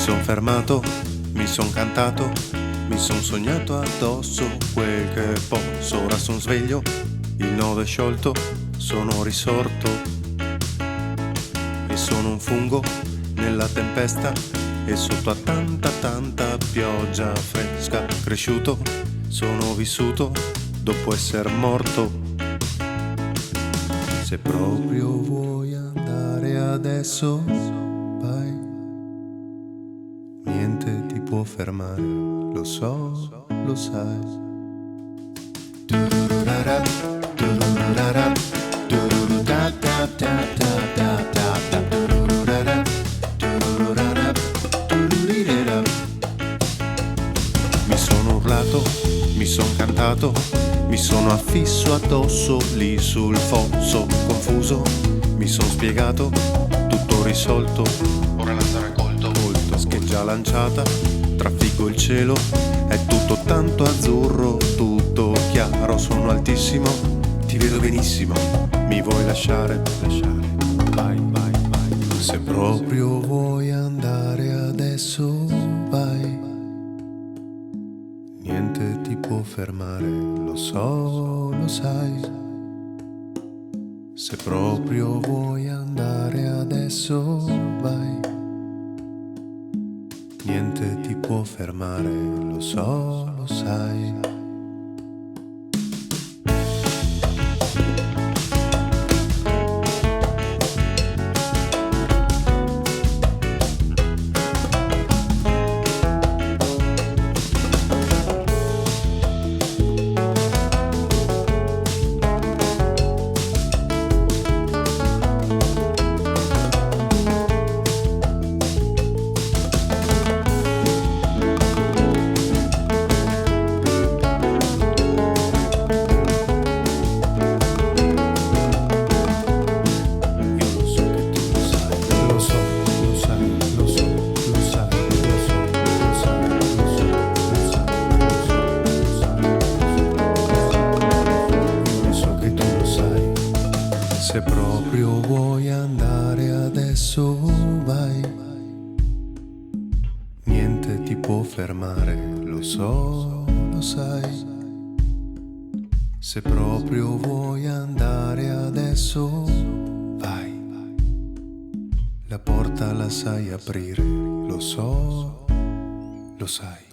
son fermato, mi son cantato, mi son sognato addosso quel che posso. Ora son sveglio, il nodo è sciolto, sono risorto e sono un fungo nella tempesta e sotto a tanta pioggia fresca. Cresciuto, sono vissuto dopo esser morto. Se proprio vuoi andare adesso, vai. Niente ti può fermare, lo so, lo sai. Turururarap, turururarap, tururutatatatatatatata, turururarap, turururarap, tururirarap. Mi sono urlato, mi son cantato, mi sono affisso addosso lì sul fosso. Confuso, mi son spiegato, tutto risolto. Ora la sarà colto, scheggia lanciata, trafiggo il cielo, è tutto tanto azzurro, tutto chiaro. Sono altissimo, ti vedo benissimo, mi vuoi lasciare? Vai. Se proprio vuoi andare adesso, vai. Niente ti può fermare, lo so, lo sai. Se proprio vuoi andare adesso, vai. Niente ti può fermare, lo so, lo sai. Se proprio vuoi andare adesso, vai. Niente ti può fermare, lo so, lo sai. Se proprio vuoi andare adesso, vai. La porta la sai aprire, lo so, lo sai.